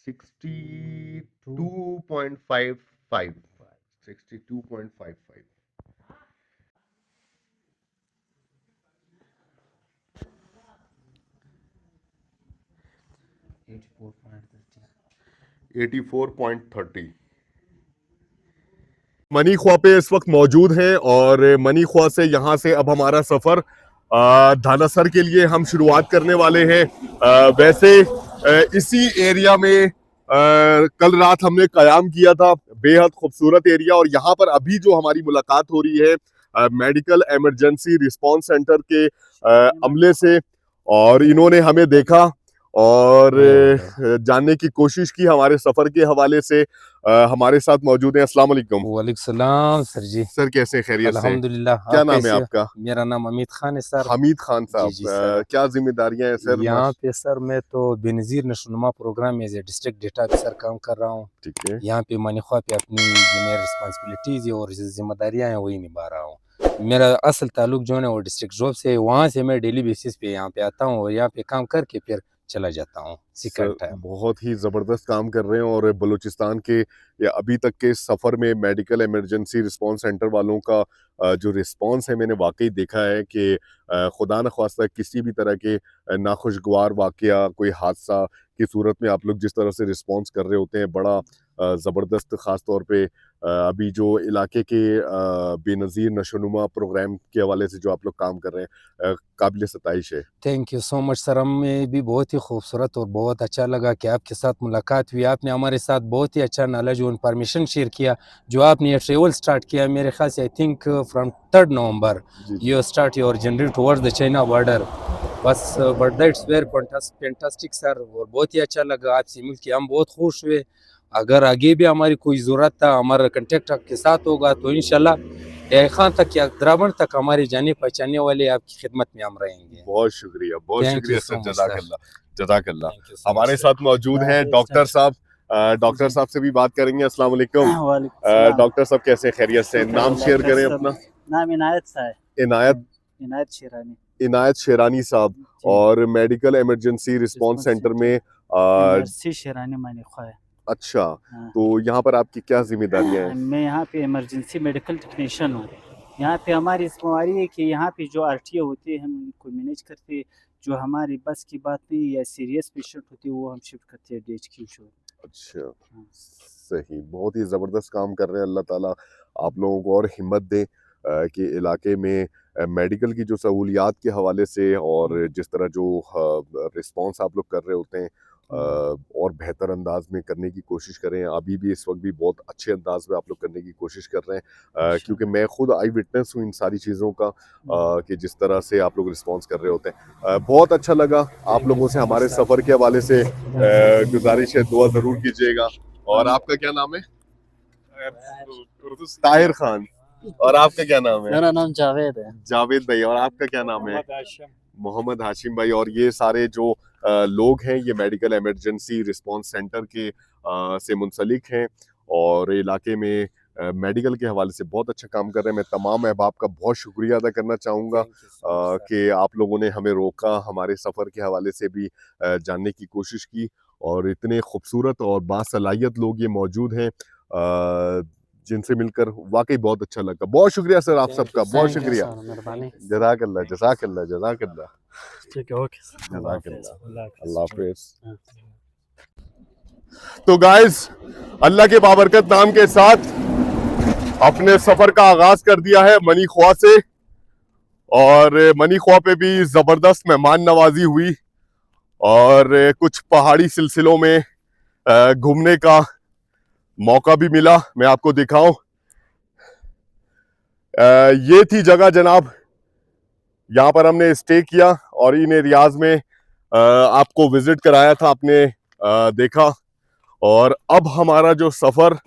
62.55 62.55 84.30 money ख्वा पे इस वक्त मौजूद हैं और मनी ख्वा से यहाँ से अब हमारा सफ़र धानासर के लिए हम शुरुआत करने वाले हैं। वैसे इसी एरिया में कल रात हमने क़याम किया था, बेहद खूबसूरत एरिया। और यहाँ पर अभी जो हमारी मुलाकात हो रही है मेडिकल इमरजेंसी रिस्पांस सेंटर के अमले से, और इन्होंने हमें देखा और जानने की कोशिश की हमारे सफ़र के हवाले से। हमारे साथ मौजूद हैं। अस्सलाम वालेकुम। वालेकुम सलाम सर जी। सर कैसे, खैरियत से? अल्हम्दुलिल्लाह। क्या आप नाम है कैसे हो? आपका? मेरा नाम हमीद खान है सर। हमीद खान साहब। जी सर। क्या जिम्मेदारियां हैं सर? यहाँ पे सर मैं तो बेनज़ीर नशोनुमा प्रोग्राम में as a district data officer काम कर रहा हूँ। ठीक है। यहाँ पे मनी ख्वा पे अपनी जो मेरी रिस्पॉन्सिबिलिटीज़ और जिम्मेदारियाँ हैं वही निभा रहा हूँ। मेरा असल ताल्लुक जो है ना वो डिस्ट्रिक्ट जॉब से है, वहाँ से मैं डेली बेसिस पे यहाँ पे आता हूँ और यहाँ पे काम करके फिर चला जाता हूँ सर सीक्रेट टाइम। बहुत ही ज़बरदस्त काम कर रहे हैं और बलूचिस्तान के या अभी तक के सफ़र में मेडिकल इमरजेंसी रिस्पांस सेंटर वालों का जो रिस्पांस है मैंने वाकई देखा है कि खुदा न ख्वास्ता किसी भी तरह के नाखुशगवार वाक़या, कोई हादसा की सूरत में आप लोग जिस तरह से रिस्पांस कर रहे होते हैं, बड़ा ज़बरदस्त। ख़ास तौर पे अभी जो इलाके के बेनज़ीर नशोनुमा प्रोग्राम के हवाले से जो आप लोग काम कर रहे हैं, काबिल सताइश है। Thank you so much sir. हमें भी बहुत ही खूबसूरत और बहुत अच्छा लगा कि आपके साथ मुलाकात हुई। आपने हमारे साथ बहुत ही अच्छा नॉलेज और इन्फॉर्मेशन शेयर किया। जो आपने ये ट्रेवल स्टार्ट किया मेरे ख्याल से I think from 3 November you start your journey towards the China border. बस but that's very fantastic sir, और बहुत ही अच्छा लगा आपसे मिल के, हम बहुत खुश हुए। अगर आगे भी हमारी कोई ज़रूरत था, हमारा कंटेक्ट आपके साथ होगा तो इंशाल्लाह खान तक या द्रावण तक हमारे जाने पहचाने वाले आपकी खिदमत में हम रहेंगे। बहुत शुक्रिया, बहुत थैंक शुक्रिया you sir. So much sir. जज़ाकल्लाह, जज़ाकल्लाह। थैंक यू सो मच हमारे सर। साथ मौजूद हैं डॉक्टर साहब। डॉक्टर साहब से भी बात करेंगे। अस्सलाम वालेकुम। वालेकुम सलाम। डॉक्टर साहब कैसे, खैरियत से? नाम शेयर करें सब अपना। नाम इनायत सा है। इनायत, इनायत शेरानी। इनायत शेरानी साहब। जी। और मेडिकल इमरजेंसी रिस्पांस सेंटर में एमआरसी शेरानी मानी ख्वा है। अच्छा, हाँ। तो यहाँ पर आपकी क्या जिम्मेदारियाँ हैं? मैं यहाँ पे इमरजेंसी मेडिकल टेक्नीशियन हूँ। यहाँ पे हमारी जिम्मेवारी है कि यहाँ पे जो आरटीओ होते हैं हम उनको मैनेज करते हैं। जो हमारी बस की बात नहीं या सीरियस पेशेंट होती है वो हम शिफ्ट करते हैं डीएचक्यू शो। अच्छा, हाँ। सही, बहुत ही ज़बरदस्त काम कर रहे हैं। अल्लाह ताला आप लोगों को और हिम्मत दे कि इलाके में मेडिकल की जो सहूलियात के हवाले से और जिस तरह जो रिस्पांस आप लोग कर रहे होते हैं और बेहतर अंदाज में करने की कोशिश करें। अभी भी इस वक्त भी बहुत अच्छे अंदाज में आप लोग करने की कोशिश कर रहे हैं, क्योंकि मैं खुद आई विटनेस हूँ इन सारी चीज़ों का कि जिस तरह से आप लोग रिस्पांस कर रहे होते हैं। बहुत अच्छा लगा आप लोगों से। हमारे सफ़र के हवाले से गुजारिश है, दुआ ज़रूर कीजिएगा। और आपका क्या नाम है? ताहिर खान। और आपका क्या नाम है? मेरा नाम जावेद है। जावेद भाई। और आपका क्या नाम है? मोहम्मद हाशिम भाई। और ये सारे जो लोग हैं ये मेडिकल इमरजेंसी रिस्पांस सेंटर के से मुंसलिक हैं और इलाके में मेडिकल के हवाले से बहुत अच्छा काम कर रहे हैं। मैं तमाम अहबाब का बहुत शुक्रिया अदा करना चाहूँगा कि आप लोगों ने हमें रोका, हमारे सफ़र के हवाले से भी जानने की कोशिश की। और इतने खूबसूरत और बासलाहियत लोग ये मौजूद हैं जिनसे मिलकर वाकई बहुत अच्छा लगा। बहुत शुक्रिया सर आप सबका, बहुत शुक्रिया। जज़ाकल्लाह, जज़ाकल्लाह, जज़ाकल्लाह। ठीक है, ओके। जज़ाकल्लाह, अल्लाह हाफ़िज़। तो गाइस, अल्लाह के बाबरकत नाम के साथ अपने सफर का आगाज कर दिया है मनी ख्वा से। और मनी ख्वा पे भी जबरदस्त मेहमान नवाजी हुई और कुछ पहाड़ी सिलसिलों में घूमने का मौका भी मिला। मैं आपको दिखाऊं, ये थी जगह जनाब, यहाँ पर हमने स्टे किया और इन एरियाज में आपको विजिट कराया था, आपने देखा। और अब हमारा जो सफर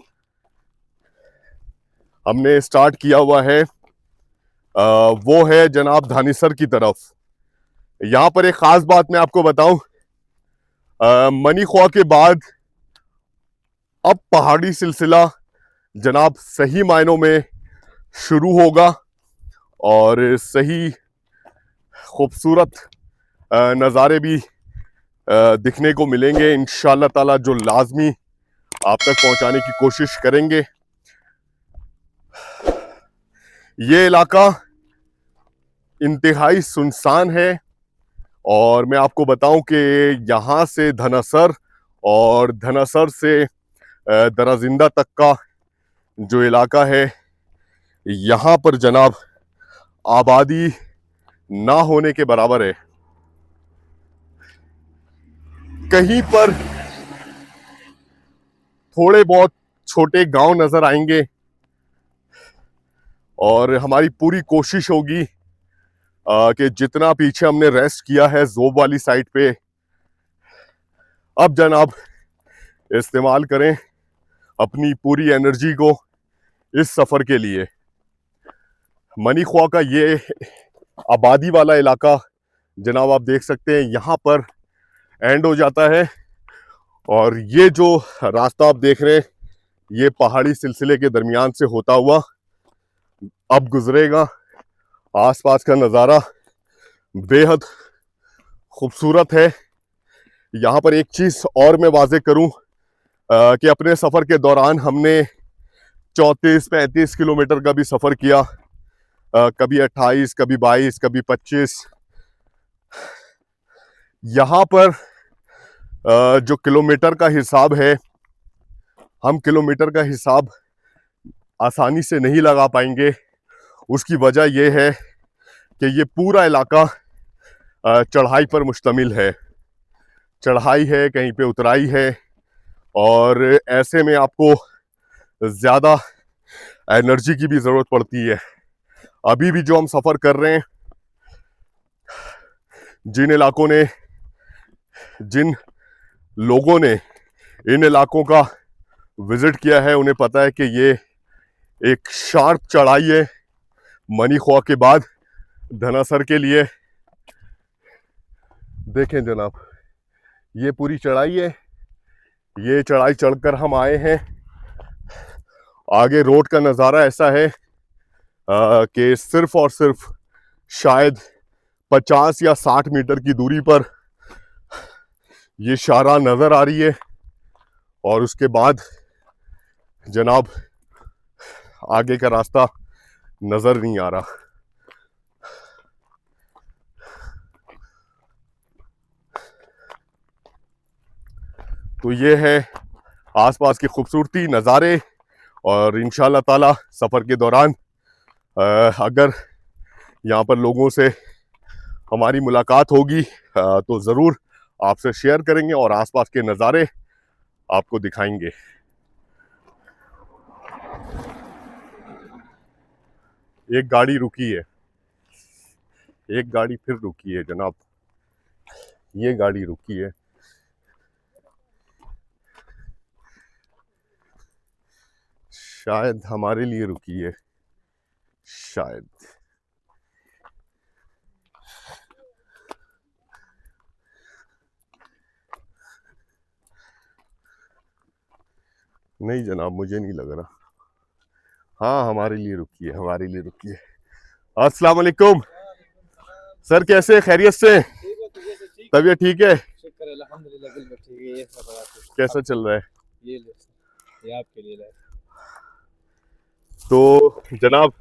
हमने स्टार्ट किया हुआ है वो है जनाब धानीसर की तरफ। यहाँ पर एक खास बात मैं आपको बताऊं, मनी ख्वा के बाद अब पहाड़ी सिलसिला जनाब सही मायनों में शुरू होगा और सही खूबसूरत नज़ारे भी दिखने को मिलेंगे इंशाल्लाह ताला, जो लाजमी आप तक पहुंचाने की कोशिश करेंगे। ये इलाका इंतहाई सुनसान है और मैं आपको बताऊं कि यहाँ से धनासर और धनासर से दराजिंदा तक का जो इलाका है, यहाँ पर जनाब आबादी ना होने के बराबर है। कहीं पर थोड़े बहुत छोटे गांव नजर आएंगे और हमारी पूरी कोशिश होगी कि जितना पीछे हमने रेस्ट किया है जोब वाली साइड पे, अब जनाब इस्तेमाल करें अपनी पूरी एनर्जी को इस सफर के लिए। मनी ख्वा का ये आबादी वाला इलाका जनाब आप देख सकते हैं, यहाँ पर एंड हो जाता है और ये जो रास्ता आप देख रहे हैं ये पहाड़ी सिलसिले के दरमियान से होता हुआ अब गुजरेगा। आसपास का नज़ारा बेहद खूबसूरत है। यहाँ पर एक चीज़ और मैं वाज़ेह करूँ कि अपने सफ़र के दौरान हमने 34-35 किलोमीटर का भी सफ़र किया, कभी 28, कभी 22, कभी 25। यहाँ पर जो किलोमीटर का हिसाब है, हम किलोमीटर का हिसाब आसानी से नहीं लगा पाएंगे। उसकी वजह यह है कि ये पूरा इलाका चढ़ाई पर मुश्तमिल है। चढ़ाई है, कहीं पे उतराई है और ऐसे में आपको ज़्यादा एनर्जी की भी ज़रूरत पड़ती है। अभी भी जो हम सफ़र कर रहे हैं, जिन लोगों ने इन इलाकों का विज़िट किया है उन्हें पता है कि ये एक शार्प चढ़ाई है मनी ख्वा के बाद धनासर के लिए। देखें जनाब, ये पूरी चढ़ाई है। ये चढ़ाई चढ़कर हम आए हैं। आगे रोड का नज़ारा ऐसा है कि सिर्फ और सिर्फ शायद 50 या 60 मीटर की दूरी पर ये शारा नज़र आ रही है और उसके बाद जनाब आगे का रास्ता नज़र नहीं आ रहा। तो ये है आसपास की खूबसूरती, नज़ारे और इंशाल्लाह ताला सफ़र के दौरान अगर यहाँ पर लोगों से हमारी मुलाकात होगी तो ज़रूर आपसे शेयर करेंगे और आसपास के नज़ारे आपको दिखाएंगे। एक गाड़ी रुकी है, एक गाड़ी फिर रुकी है जनाब, ये गाड़ी रुकी है। शायद हमारे लिए रुकी है, शायद। नहीं जनाब, मुझे नहीं लग रहा। हाँ, हमारे लिए रुकी है, हमारे लिए रुकी है। अस्सलाम वालेकुम सर, कैसे, खैरियत से? तबीयत ठीक है? शुक्र अल्हम्दुलिल्लाह, बिल्कुल ठीक है। ये कैसा चल रहा है? ये आपके लिए लाए। तो जनाब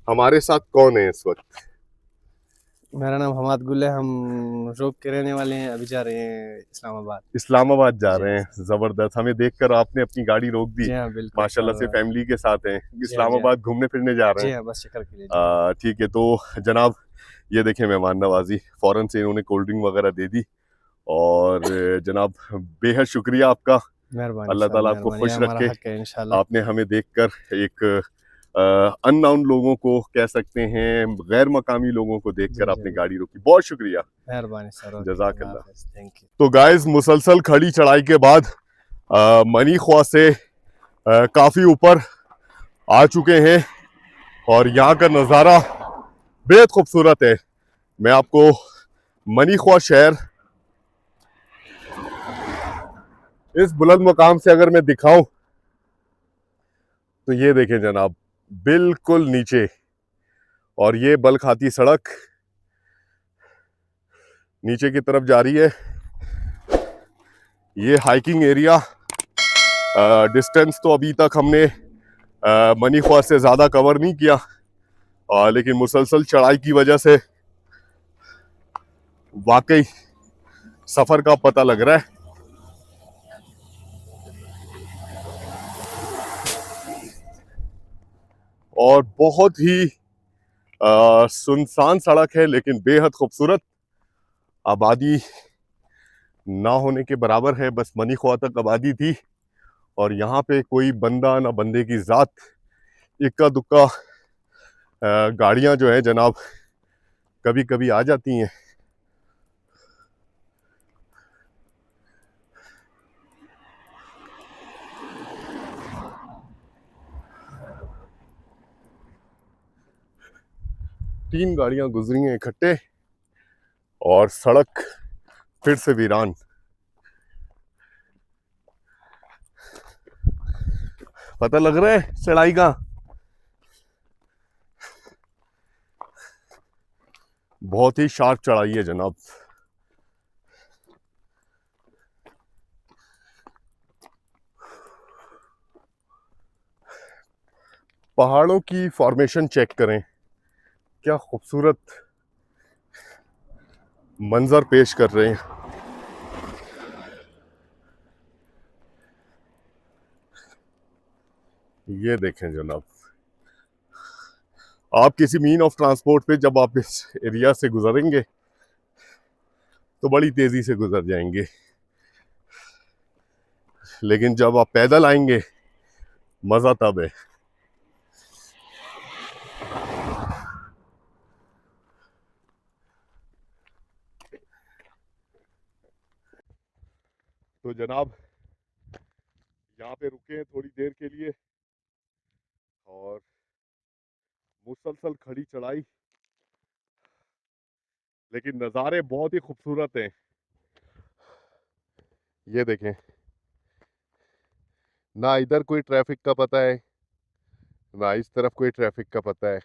हमारे साथ कौन है इस वक्त? मेरा नाम हमाद गुल है। हम रोक के रहने वाले हैं। अभी जा रहे हैं इस्लामाबाद। इस्लामाबाद जा रहे हैं, जबरदस्त। हमें देखकर आपने अपनी गाड़ी रोक दी। जी हाँ, बिल्कुल माशाल्लाह से फैमिली के साथ हैं, इस्लामाबाद घूमने फिरने जा रहे जी हैं। हाँ, बस चक्कर के लिए। ठीक है। तो जनाब ये देखें मेहमान नवाजी, फ़ौरन से इन्होंने कोल्ड ड्रिंक वगैरह दे दी और जनाब बेहद शुक्रिया आपका। मेहरबानी, अल्लाह ताला आपको खुश रखे। इंशाल्लाह। आपने हमें देखकर एक अननोन लोगों को कह सकते हैं, गैर मकामी लोगों को देखकर आपने गाड़ी रोकी, बहुत शुक्रिया, मेहरबानी सर, जज़ाकल्लाह। Thank you. तो गाइस, मुसलसल खड़ी चढ़ाई के बाद मनी ख्वा से काफ़ी ऊपर आ चुके हैं और यहाँ का नज़ारा बेहद खूबसूरत है। मैं आपको मनी ख्वा शहर इस बुलंद मकाम से अगर मैं दिखाऊं तो ये देखें जनाब, बिल्कुल नीचे, और ये बल खाती सड़क नीचे की तरफ जा रही है। ये हाइकिंग एरिया, डिस्टेंस तो अभी तक हमने मनी ख्वार से ज़्यादा कवर नहीं किया, लेकिन मुसलसल चढ़ाई की वजह से वाकई सफ़र का पता लग रहा है। और बहुत ही सुनसान सड़क है, लेकिन बेहद खूबसूरत। आबादी ना होने के बराबर है, बस मनी ख्वार तक आबादी थी और यहाँ पे कोई बंदा ना बंदे की ज़ात, इक्का दुक्का गाड़ियाँ जो है जनाब कभी कभी आ जाती हैं। तीन गाड़ियां गुजरी हैं इकट्ठे और सड़क फिर से वीरान। पता लग रहा है चढ़ाई का? बहुत ही शार्प चढ़ाई है जनाब। पहाड़ों की फॉर्मेशन चेक करें, क्या खूबसूरत मंजर पेश कर रहे हैं। ये देखें जनाब, आप किसी मीन ऑफ ट्रांसपोर्ट पे जब आप इस एरिया से गुजरेंगे तो बड़ी तेजी से गुजर जाएंगे, लेकिन जब आप पैदल आएंगे मजा तब है। तो जनाब यहाँ पे रुके हैं थोड़ी देर के लिए और मुसलसल खड़ी चढ़ाई, लेकिन नज़ारे बहुत ही खूबसूरत हैं। ये देखें, ना इधर कोई ट्रैफिक का पता है ना इस तरफ कोई ट्रैफिक का पता है,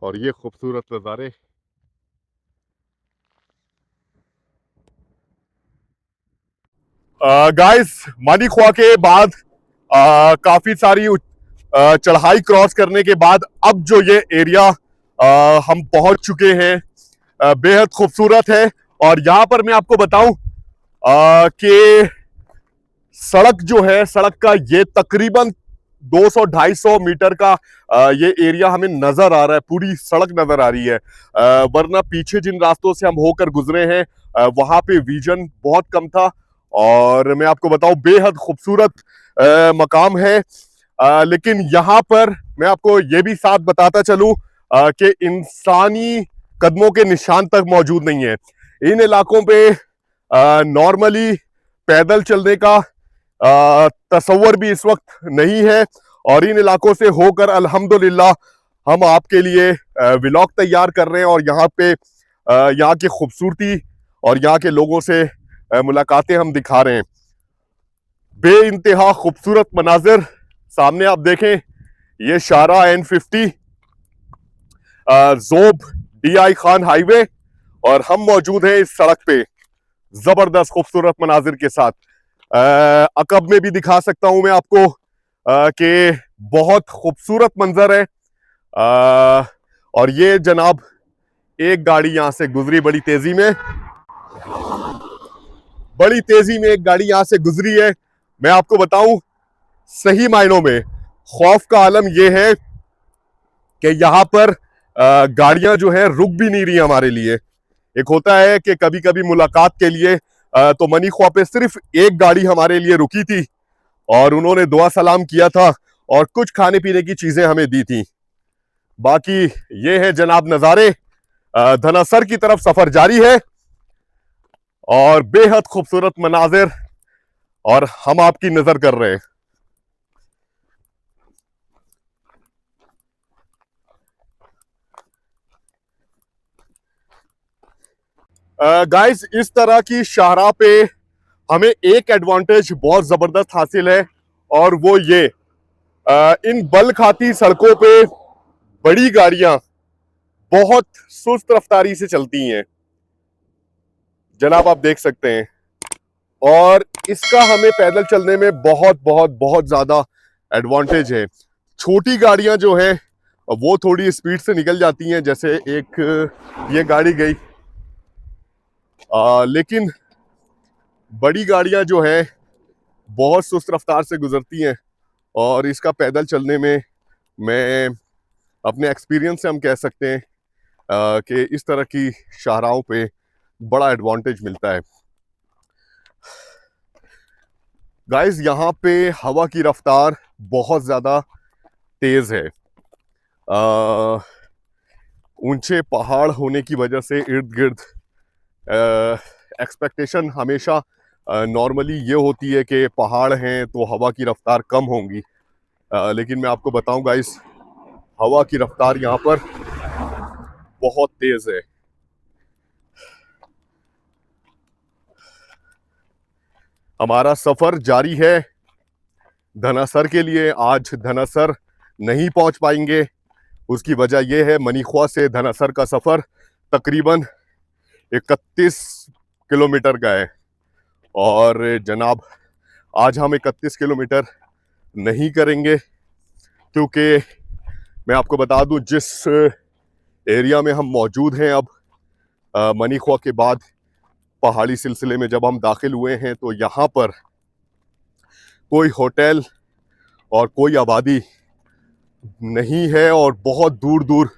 और ये खूबसूरत नज़ारे। गाइस, मनी ख्वार के बाद काफी सारी चढ़ाई क्रॉस करने के बाद अब जो ये एरिया हम पहुंच चुके हैं बेहद खूबसूरत है। और यहाँ पर मैं आपको बताऊं कि सड़क जो है, सड़क का ये तकरीबन 200-250 मीटर का ये एरिया हमें नजर आ रहा है, पूरी सड़क नजर आ रही है। वरना पीछे जिन रास्तों से हम होकर गुजरे हैं वहां पे विजन बहुत कम था। और मैं आपको बताऊं बेहद खूबसूरत मकाम है, लेकिन यहाँ पर मैं आपको ये भी साथ बताता चलूं कि इंसानी कदमों के निशान तक मौजूद नहीं है। इन इलाकों पे नॉर्मली पैदल चलने का तसव्वुर भी इस वक्त नहीं है, और इन इलाकों से होकर अल्हम्दुलिल्लाह हम आपके लिए व्लॉग तैयार कर रहे हैं और यहाँ पे यहाँ की खूबसूरती और यहाँ के लोगों से मुलाकातें हम दिखा रहे हैं। बेइंतहा खूबसूरत मनाजिर सामने आप देखें, ये शाहराह N50 जोब DI खान हाईवे, और हम मौजूद हैं इस सड़क पे जबरदस्त खूबसूरत मनाजिर के साथ। अकब में भी दिखा सकता हूं मैं आपको कि बहुत खूबसूरत मंजर है। और ये जनाब एक गाड़ी यहां से गुजरी बड़ी तेजी में, एक गाड़ी यहां से गुजरी है। मैं आपको बताऊं, सही मायनों में खौफ का आलम यह है कि यहां पर गाड़ियां जो है रुक भी नहीं रही हमारे लिए। एक होता है कि कभी कभी मुलाकात के लिए तो मनी ख्वार पे सिर्फ एक गाड़ी हमारे लिए रुकी थी और उन्होंने दुआ सलाम किया था और कुछ खाने पीने की चीजें हमें दी थी। बाकी ये है जनाब नजारे। धनासर की तरफ सफर जारी है और बेहद खूबसूरत मनाजिर, और हम आपकी नजर कर रहे हैं। गाइस, इस तरह की शाहराह पे हमें एक एडवांटेज बहुत जबरदस्त हासिल है, और वो ये इन बल खाती सड़कों पे बड़ी गाड़ियां बहुत सुस्त रफ्तारी से चलती हैं। जनाब आप देख सकते हैं और इसका हमें पैदल चलने में बहुत बहुत बहुत ज्यादा एडवांटेज है। छोटी गाड़ियां जो है वो थोड़ी स्पीड से निकल जाती हैं, जैसे एक ये गाड़ी गई, लेकिन बड़ी गाड़ियां जो है बहुत सुस्त रफ्तार से गुजरती हैं। और इसका पैदल चलने में मैं अपने एक्सपीरियंस से हम कह सकते हैं कि इस तरह की शाहराहों पे बड़ा एडवांटेज मिलता है। गाइस, यहाँ पे हवा की रफ्तार बहुत ज़्यादा तेज़ है। ऊंचे पहाड़ होने की वजह से इर्द गिर्द एक्सपेक्टेशन हमेशा नॉर्मली ये होती है कि पहाड़ हैं तो हवा की रफ्तार कम होंगी, लेकिन मैं आपको बताऊं गाइस, हवा की रफ्तार यहाँ पर बहुत तेज़ है। हमारा सफ़र जारी है धनासर के लिए। आज धनासर नहीं पहुंच पाएंगे, उसकी वजह यह है मनीख्वा से धनासर का सफ़र तकरीबन 31 किलोमीटर का है। और जनाब, आज हम 31 किलोमीटर नहीं करेंगे, क्योंकि मैं आपको बता दूं जिस एरिया में हम मौजूद हैं अब, मनीख्वा के बाद पहाड़ी सिलसिले में जब हम दाखिल हुए हैं तो यहाँ पर कोई होटल और कोई आबादी नहीं है, और बहुत दूर दूर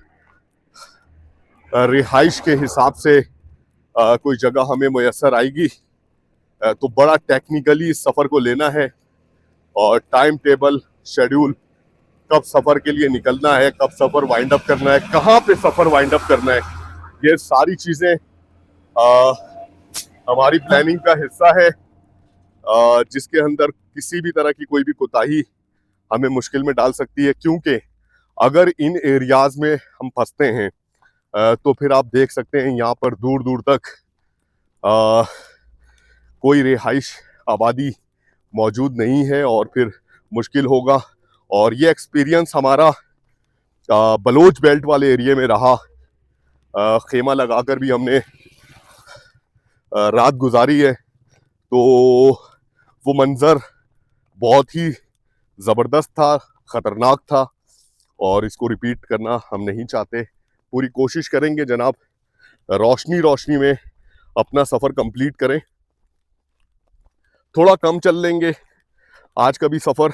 रिहाइश के हिसाब से कोई जगह हमें मैसर आएगी। तो बड़ा टेक्निकली इस सफ़र को लेना है, और टाइम टेबल शेड्यूल, कब सफ़र के लिए निकलना है, कब सफ़र वाइंड अप करना है, कहाँ पे सफ़र वाइंड अप करना है, ये सारी चीज़ें हमारी प्लानिंग का हिस्सा है, जिसके अंदर किसी भी तरह की कोई भी कोताही हमें मुश्किल में डाल सकती है। क्योंकि अगर इन एरियाज में हम फंसते हैं तो फिर आप देख सकते हैं यहाँ पर दूर दूर तक कोई रिहाइश आबादी मौजूद नहीं है, और फिर मुश्किल होगा। और ये एक्सपीरियंस हमारा बलोच बेल्ट वाले एरिया में रहा। खेमा लगाकर भी हमने रात गुजारी है, तो वो मंज़र बहुत ही ज़बरदस्त था, ख़तरनाक था, और इसको रिपीट करना हम नहीं चाहते। पूरी कोशिश करेंगे जनाब रोशनी रोशनी में अपना सफ़र कंप्लीट करें। थोड़ा कम चल लेंगे, आज का भी सफ़र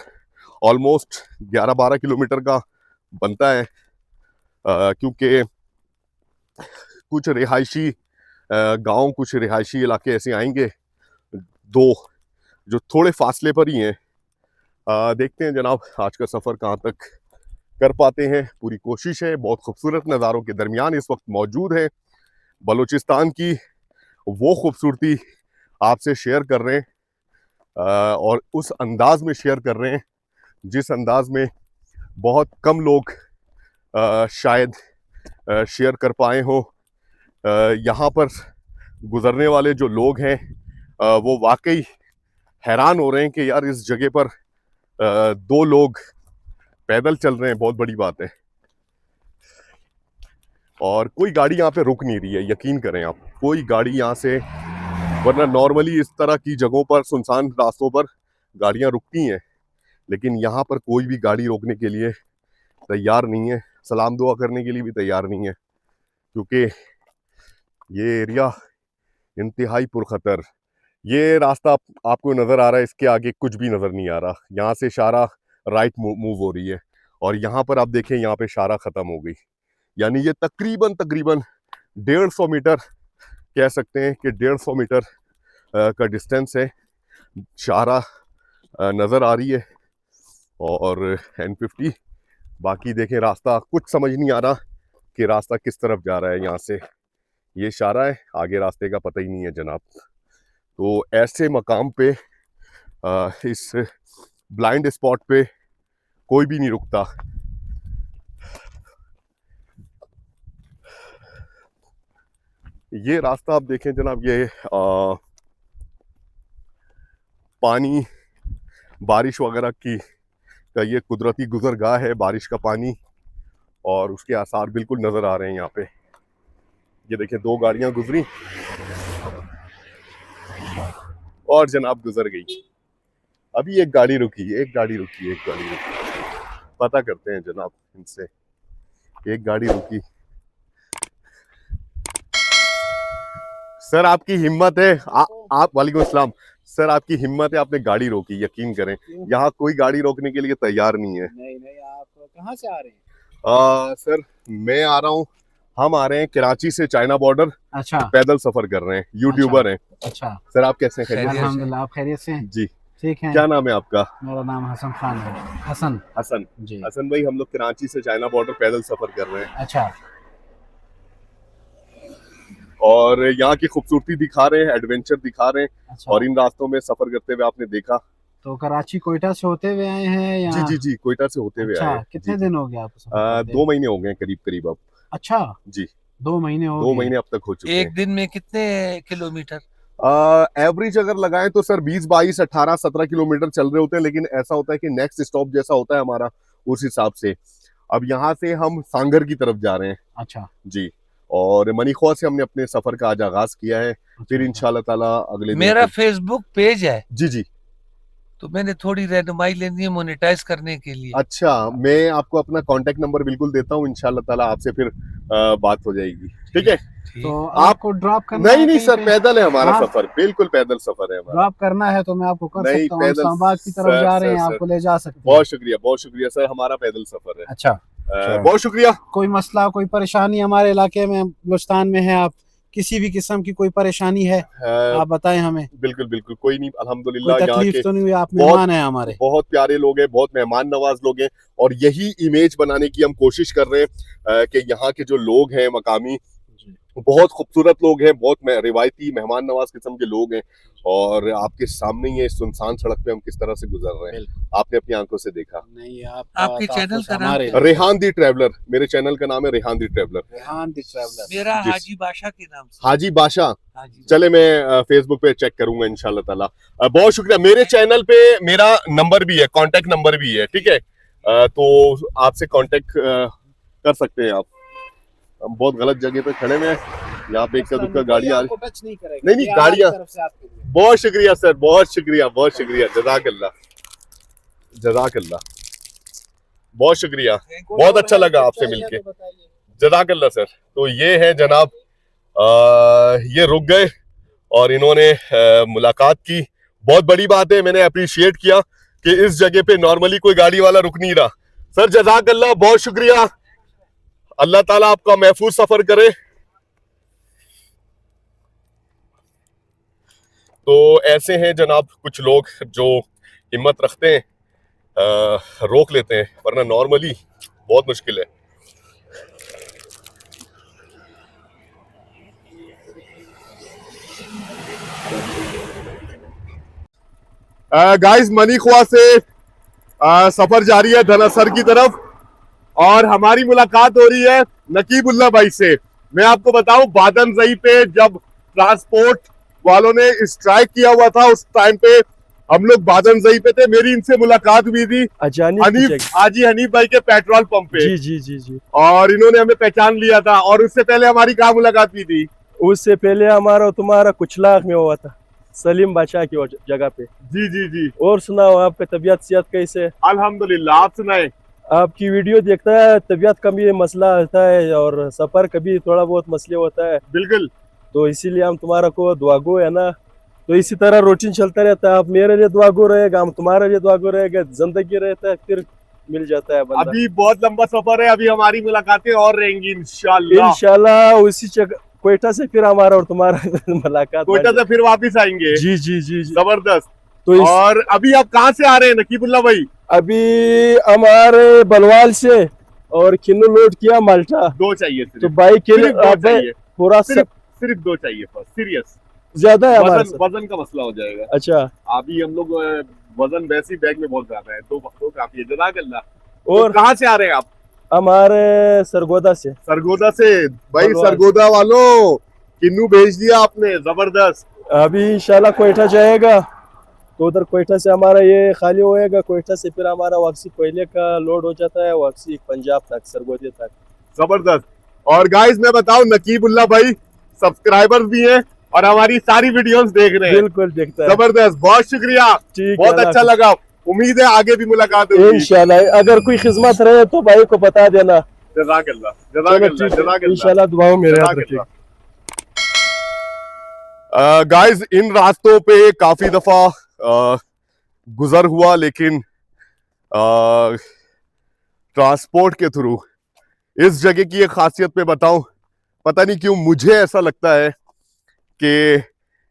ऑलमोस्ट 11-12 किलोमीटर का बनता है, क्योंकि कुछ रिहायशी गांव, कुछ रिहायशी इलाके ऐसे आएंगे दो जो थोड़े फासले पर ही हैं। देखते हैं जनाब आज का सफ़र कहाँ तक कर पाते हैं, पूरी कोशिश है। बहुत खूबसूरत नज़ारों के दरमियान इस वक्त मौजूद है, बलूचिस्तान की वो खूबसूरती आपसे शेयर कर रहे हैं, और उस अंदाज में शेयर कर रहे हैं जिस अंदाज में बहुत कम लोग शायद शेयर कर पाए हों। यहाँ पर गुज़रने वाले जो लोग हैं वो वाकई हैरान हो रहे हैं कि यार इस जगह पर 2 लोग पैदल चल रहे हैं, बहुत बड़ी बात है। और कोई गाड़ी यहाँ पे रुक नहीं रही है, यकीन करें आप, कोई गाड़ी यहाँ से, वरना नॉर्मली इस तरह की जगहों पर, सुनसान रास्तों पर गाड़ियाँ रुकती हैं, लेकिन यहाँ पर कोई भी गाड़ी रोकने के लिए तैयार नहीं है, सलाम दुआ करने के लिए भी तैयार नहीं है, क्योंकि ये एरिया इंतहाई पुरखतर। ये रास्ता आपको नज़र आ रहा है, इसके आगे कुछ भी नज़र नहीं आ रहा। यहाँ से शारा राइट मूव हो रही है, और यहाँ पर आप देखें, यहाँ पे शारा ख़त्म हो गई। यानी ये तकरीबन 150 मीटर कह सकते हैं कि 150 मीटर का डिस्टेंस है। शारा नज़र आ रही है और N50। बाकी देखें, रास्ता कुछ समझ नहीं आ रहा कि रास्ता किस तरफ जा रहा है। यहाँ से ये शारा है, आगे रास्ते का पता ही नहीं है जनाब। तो ऐसे मकाम पे इस ब्लाइंड स्पॉट पे कोई भी नहीं रुकता। ये रास्ता आप देखें जनाब, ये पानी, बारिश वगैरह की का ये कुदरती गुजरगाह है, बारिश का पानी, और उसके आसार बिल्कुल नज़र आ रहे हैं यहाँ पे। ये देखिए 2 गाड़ियाँ गुजरी, और जनाब गुजर गई। अभी एक गाड़ी रुकी, एक गाड़ी रुकी, एक गाड़ी रुकी, पता करते हैं जनाब इनसे। एक गाड़ी रुकी। सर आपकी हिम्मत है, आप वालेकुम अस्सलाम। सर आपकी हिम्मत है, आपने गाड़ी रोकी, यकीन करें यहाँ कोई गाड़ी रोकने के लिए तैयार नहीं है। नहीं नहीं, आप कहाँ से आ रहे हैं? सर मैं आ रहा हूँ, हम आ रहे हैं कराची से चाइना बॉर्डर, अच्छा पैदल सफर कर रहे हैं, यूट्यूबर हैं। अच्छा, सर आप कैसे हैं? खैरियत से? अल्हम्दुलिल्लाह, आप खैरियत से हैं? जी। ठीक है। क्या नाम है आपका? मेरा नाम हसन खान है। हसन हसन। जी। हसन भाई, हम लोग कराची से चाइना बॉर्डर पैदल सफर कर रहे हैं अच्छा और यहाँ की खूबसूरती दिखा रहे हैं, एडवेंचर दिखा रहे हैं। अच्छा। और इन रास्तों में सफर करते हुए आपने देखा। तो कराची कोयटा से होते हुए आए हैं या? जी जी जी, कोयटा से होते हुए अच्छा, आए हैं। कितने जी, दिन हो गए आपको सफर करते? 2 महीने हो गए करीब करीब अब। अच्छा, जी 2 महीने हो 2 गए। महीने अब तक हो चुके एक दिन में कितने किलोमीटर? हैं। एवरेज अगर लगाएं तो सर 20 22 18 17 किलोमीटर चल रहे होते हैं, लेकिन ऐसा होता है कि नेक्स्ट स्टॉप जैसा होता है हमारा, उस हिसाब से। अब यहाँ से हम सांगर की तरफ जा रहे हैं। अच्छा जी, और मनीख्वा से हमने अपने सफर का आज आगाज किया है। फिर अच्छा। इंशाल्लाह ताला अगले दिन मेरा फेसबुक पेज है, जी जी। तो मैंने थोड़ी रहनुमाई लेनी है मोनेटाइज करने के लिए। अच्छा, मैं आपको अपना कांटेक्ट नंबर बिल्कुल देता हूँ, इंशाल्लाह ताला आपसे फिर बात हो जाएगी। ठीक है? तो आप- आपको ड्रॉप करना है नहीं नहीं कहीं सर, पे? पैदल है हमारा हाँ? सफर, बिल्कुल पैदल सफर है हमारा। ड्रॉप करना है तो मैं आपको कर नहीं, सकता हूँ। पैदल इस्लामाबाद की तरफ सर, जा रहे हैं, सर, आपको ले जा सकते हैं। बहुत शुक्रिया सर, हमारा पैदल सफर है। अच्छा, बहुत शुक्रिया। कोई मसला, कोई परेशानी हमारे इलाके में, बलूचिस्तान में है, आप किसी भी किस्म की कोई परेशानी है आप बताएं हमें। बिल्कुल बिल्कुल, कोई नहीं, कोई अल्हम्दुलिल्लाह। यहाँ तकलीफ के तो नहीं हुई? आप बहुत- मेहमान हैं हमारे। बहुत प्यारे लोग हैं, बहुत मेहमान नवाज लोग हैं, और यही इमेज बनाने की हम कोशिश कर रहे हैं कि यहाँ के जो लोग हैं मकामी, बहुत खूबसूरत लोग हैं, बहुत रिवायती मेहमान नवाज किस्म के लोग हैं। और आपके सामने ही है, इस सुनसान सड़क पे हम किस तरह से गुजर रहे हैं, आपने अपनी आंखों से देखा। नहीं, आपके चैनल का नाम हमारे क्या रेहान दी ट्रैवलर, मेरे चैनल का नाम है रेहान दी ट्रैवलर। Rehan the traveller. मेरा जी। हाजी बादशाह के नाम से। हाजी बादशाह, हाजी चले मैं फेसबुक पे चेक करूंगा इंशाल्लाह ताला। बहुत शुक्रिया। मेरे चैनल पे मेरा नंबर भी है, कांटेक्ट नंबर भी है, ठीक है? तो आपसे कांटेक्ट कर सकते हैं आप। हम बहुत गलत जगह पे खड़े हुए हैं, यहाँ पे एक का दुक्का गाड़ी आ रही। टच नहीं करेगा। नहीं, नहीं, ये हमारी गाड़ियाँ- तरफ से आपके लिए। बहुत शुक्रिया सर, बहुत शुक्रिया, बहुत शुक्रिया, जज़ाकल्लाह, जज़ाकल्लाह, बहुत शुक्रिया, बहुत अच्छा लगा आपसे मिलके, जज़ाकल्लाह सर। तो ये है जनाब, ये रुक गए और इन्होंने मुलाकात की। बहुत बड़ी बात है, मैंने अप्रिशिएट किया कि इस जगह पे नॉर्मली कोई गाड़ी वाला रुक नहीं रहा। सर जज़ाकल्लाह, बहुत शुक्रिया, अल्लाह ताला आपका महफूज सफर करे। तो ऐसे हैं जनाब कुछ लोग जो हिम्मत रखते हैं, रोक लेते हैं, वरना नॉर्मली बहुत मुश्किल है। गाइस, मनीख्वा से सफर जारी है धनासर की तरफ, और हमारी मुलाकात हो रही है नकीबुल्लाह भाई से। मैं आपको बताऊं, बादनजई पे जब ट्रांसपोर्ट वालों ने स्ट्राइक किया हुआ था, उस टाइम पे हम लोग बादनजई पे थे, मेरी इनसे मुलाकात हुई थी हाजी हनीफ भाई के पेट्रोल पंप पे। जी जी जी जी। और इन्होंने हमें पहचान लिया था। और उससे पहले हमारी कहाँ मुलाकात हुई थी? उससे पहले हमारा तुम्हारा कुचलाख में हुआ था, सलीम बादशाह की जगह पे। जी जी जी। और सुनाओ, आपका तबीयत सेहत कैसे? अल्हम्दुलिल्लाह, आप सुनाए? आपकी वीडियो देखता है, तबीयत का भी मसला आता है और सफर कभी थोड़ा बहुत मसले होता है, बिल्कुल। तो इसीलिए हम तुम्हारा को दुआ गो है ना, तो इसी तरह रूटीन चलता रहता है। आप मेरे लिए दुआ गो रहेगा, हम तुम्हारे लिए दुआ गो रहेगा, जिंदगी रहता है, फिर मिल जाता है बंदा। अभी बहुत लंबा सफर है, अभी हमारी मुलाकातें और रहेंगी इंशाल्लाह। इंशाल्लाह उसी जगह कोयटा से फिर हमारा और तुम्हारा मुलाकात। कोयटा से फिर वापिस आएंगे। जी जी जी जी। जबरदस्त। तो और अभी आप कहाँ से आ रहे हैं नकीबुल्लाह भाई? अभी हमारे बलवाल से और किन्नू लोड किया माल्टा। 2 चाहिए तो सिर्फ, बाइक के सिर्फ 2 चाहिए, पूरा सिर्फ 2 चाहिए, सीरियस। ज्यादा है हमारे साथ। वजन का मसला हो जाएगा। अच्छा, अभी हम लोग वजन वैसे ही बैग में बहुत ज्यादा है, तो काफी है। जज़ाकल्लाह। और कहाँ से आ रहे हैं आप? हमारे सरगोदा से। सरगोदा से। भाई बलवाल। सरगोदा वालों, किन्नू भेज दिया आपने, जबरदस्त। अभी इंशाल्लाह कोयटा जाएगा, तो उधर कोयटा से हमारा ये खाली होएगा, कोयटा से फिर हमारा वापसी कोयले का लोड हो जाता है, वापसी पंजाब तक, सरगोदे तक। जबरदस्त। और गाइस मैं बताऊं, नकीबुल्लाह भाई सब्सक्राइबर भी हैं और हमारी सारी वीडियोस देख रहे हैं। बिल्कुल देखता है। जबरदस्त, बहुत शुक्रिया, ठीक बहुत है, अच्छा लगा। उम्मीद है आगे भी मुलाकात होगी इंशाल्लाह। अगर कोई खिदमत रहे तो भाई को बता देना। जज़ाकल्लाह, चलो जज़ाकल्लाह, ठीक है, जज़ाकल्लाह। इंशाल्लाह दुआओं में याद रखिए। गाइस, इन रास्तों पे काफी दफा गुजर हुआ, लेकिन ट्रांसपोर्ट के थ्रू। इस जगह की एक खासियत मैं बताऊं, पता नहीं क्यों मुझे ऐसा लगता है कि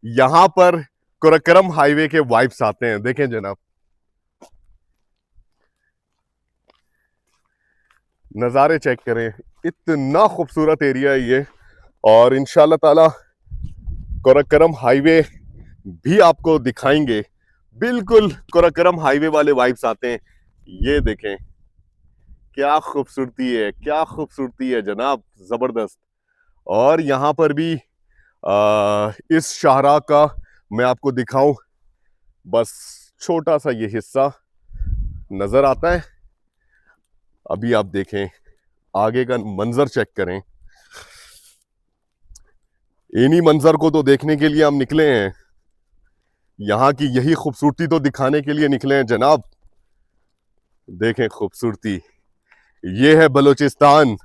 यहां पर कुरक्करम हाईवे के वाइब्स आते हैं। देखें जनाब, नज़ारे चेक करें, इतना खूबसूरत एरिया है ये। और इंशाल्लाह ताला कुरक्करम हाईवे भी आपको दिखाएंगे। बिल्कुल कुरक्करम हाईवे वाले वाइब्स आते हैं। ये देखें क्या खूबसूरती है, क्या खूबसूरती है जनाब, जबरदस्त। और यहाँ पर भी इस शाहराह का मैं आपको दिखाऊं, बस छोटा सा ये हिस्सा नजर आता है। अभी आप देखें, आगे का मंजर चेक करें। इन्हीं मंजर को तो देखने के लिए हम निकले हैं, यहाँ की यही खूबसूरती तो दिखाने के लिए निकले हैं जनाब। देखें खूबसूरती, ये है बलूचिस्तान।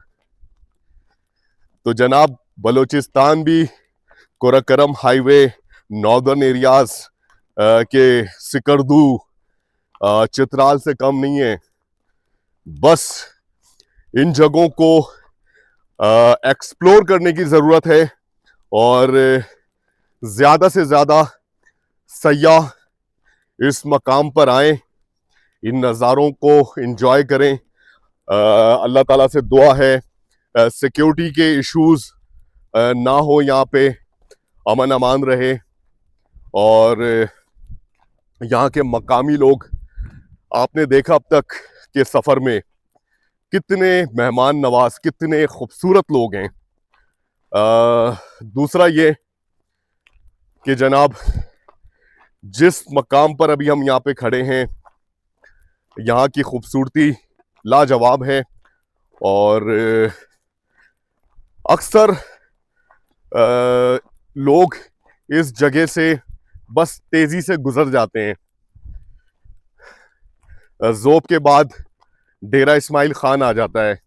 तो जनाब, बलूचिस्तान भी कुरक्करम हाईवे, नॉर्दर्न एरियाज के सिकरदू, चित्राल से कम नहीं है। बस इन जगहों को एक्सप्लोर करने की ज़रूरत है और ज़्यादा से ज़्यादा सयाह इस मकाम पर आएं, इन नज़ारों को एंजॉय करें। अल्लाह ताला से दुआ है सिक्योरिटी के इश्यूज ना हो, यहाँ पे अमन अमान रहे और यहाँ के मकामी लोग, आपने देखा अब तक के सफ़र में कितने मेहमान नवाज, कितने खूबसूरत लोग हैं। दूसरा ये कि जनाब, जिस मकाम पर अभी हम यहाँ पे खड़े हैं, यहाँ की खूबसूरती लाजवाब है और अक्सर लोग इस जगह से बस तेजी से गुजर जाते हैं। ज़ोब के बाद डेरा इस्माइल खान आ जाता है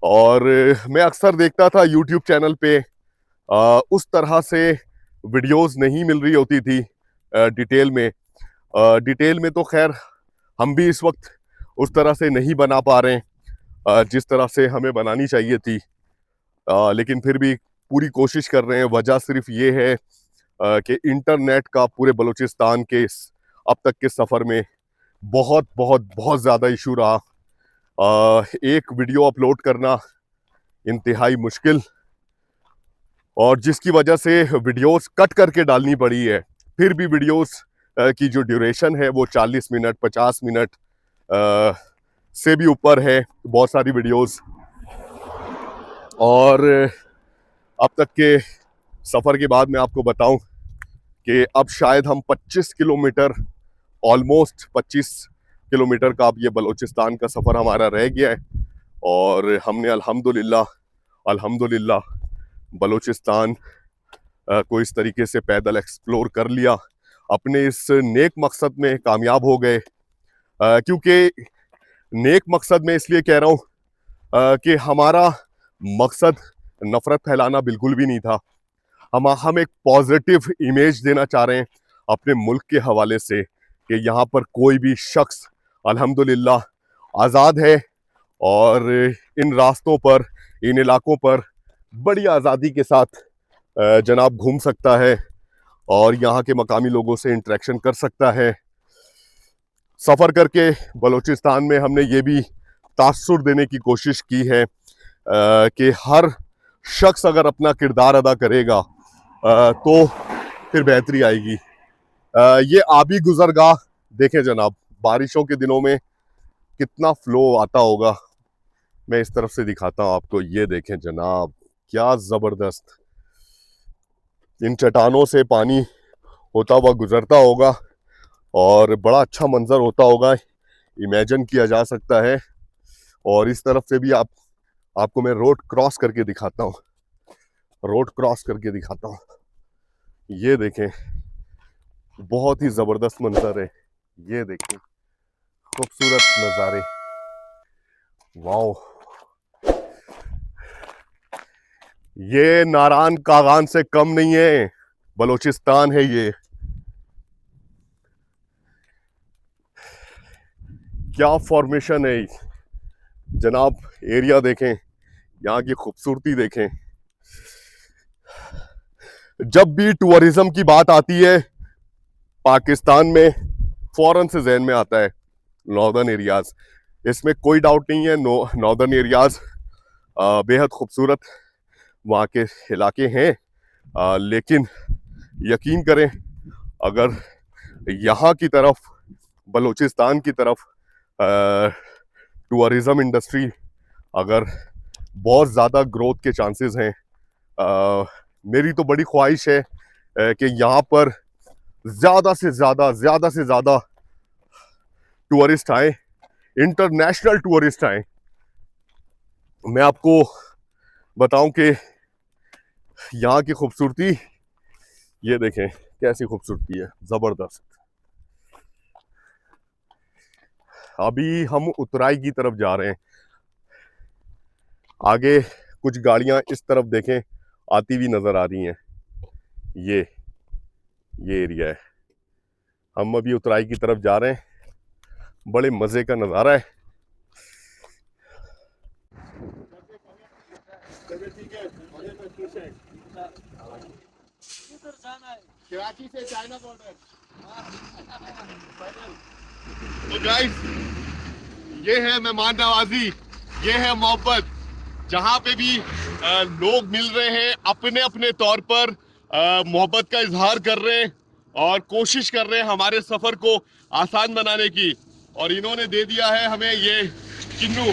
और मैं अक्सर देखता था यूट्यूब चैनल पे, उस तरह से वीडियोस नहीं मिल रही होती थी डिटेल में। डिटेल में तो खैर हम भी इस वक्त उस तरह से नहीं बना पा रहे हैं जिस तरह से हमें बनानी चाहिए थी, लेकिन फिर भी पूरी कोशिश कर रहे हैं। वजह सिर्फ ये है कि इंटरनेट का पूरे बलूचिस्तान के अब तक के सफ़र में बहुत बहुत बहुत ज़्यादा इशू रहा। एक वीडियो अपलोड करना इंतहाई मुश्किल, और जिसकी वजह से वीडियोस कट करके डालनी पड़ी है। फिर भी वीडियोस की जो ड्यूरेशन है वो 40 मिनट 50 मिनट से भी ऊपर है, बहुत सारी वीडियोस। और अब तक के सफ़र के बाद मैं आपको बताऊं कि अब शायद हम 25 किलोमीटर, ऑलमोस्ट 25 किलोमीटर का अब ये बलूचिस्तान का सफ़र हमारा रह गया है और हमने अल्हम्दुलिल्लाह बलूचिस्तान को इस तरीके से पैदल एक्सप्लोर कर लिया। अपने इस नेक मकसद में कामयाब हो गए। क्योंकि नेक मकसद में इसलिए कह रहा हूँ कि हमारा मकसद नफ़रत फैलाना बिल्कुल भी नहीं था। हम एक पॉजिटिव इमेज देना चाह रहे हैं अपने मुल्क के हवाले से कि यहाँ पर कोई भी शख्स अल्हम्दुलिल्लाह आज़ाद है और इन रास्तों पर, इन इलाकों पर बड़ी आज़ादी के साथ जनाब घूम सकता है और यहाँ के मकामी लोगों से इंटरेक्शन कर सकता है। सफ़र करके बलूचिस्तान में हमने ये भी तासुर देने की कोशिश की है कि हर शख्स अगर अपना किरदार अदा करेगा तो फिर बेहतरी आएगी। ये आबी गुजरगाह देखें जनाब, बारिशों के दिनों में कितना फ़्लो आता होगा। मैं इस तरफ से दिखाता हूँ आपको, ये देखें जनाब, क्या ज़बरदस्त। इन चट्टानों से पानी होता हुआ गुजरता होगा और बड़ा अच्छा मंजर होता होगा, इमेजिन किया जा सकता है। और इस तरफ से भी आपको मैं रोड क्रॉस करके दिखाता हूँ, रोड क्रॉस करके दिखाता हूँ। ये देखें, बहुत ही जबरदस्त मंजर है। ये देखें, खूबसूरत नज़ारे, वाओ। ये नारान कागान से कम नहीं है, बलोचिस्तान है ये। क्या फॉर्मेशन है जनाब, एरिया देखें, यहाँ की खूबसूरती देखें। जब भी टूरिज्म की बात आती है पाकिस्तान में, फौरन से जहन में आता है नॉर्दर्न एरियाज। इसमें कोई डाउट नहीं है, नॉर्दर्न एरियाज बेहद खूबसूरत वहाँ के इलाके हैं। लेकिन यकीन करें, अगर यहाँ की तरफ, बलूचिस्तान की तरफ टूरिज्म इंडस्ट्री अगर बहुत ज़्यादा ग्रोथ के चांसेस हैं, मेरी तो बड़ी ख्वाहिश है कि यहाँ पर ज़्यादा से ज़्यादा टूरिस्ट आए, इंटरनेशनल टूरिस्ट आए। मैं आपको बताऊं कि यहाँ की खूबसूरती, ये देखें कैसी खूबसूरती है, ज़बरदस्त। अभी हम उतराई की तरफ जा रहे हैं। आगे कुछ गाड़ियां इस तरफ देखें आती हुई नजर आ रही हैं। ये एरिया है, हम अभी उतराई की तरफ जा रहे हैं। बड़े मजे का नज़ारा है। कराची से चाइना बॉर्डर। तो गाइस, ये है मेहमान नवाजी, ये है मोहब्बत। जहाँ पे भी लोग मिल रहे हैं, अपने अपने तौर पर मोहब्बत का इजहार कर रहे हैं और कोशिश कर रहे हैं हमारे सफ़र को आसान बनाने की। और इन्होंने दे दिया है हमें ये किन्नू।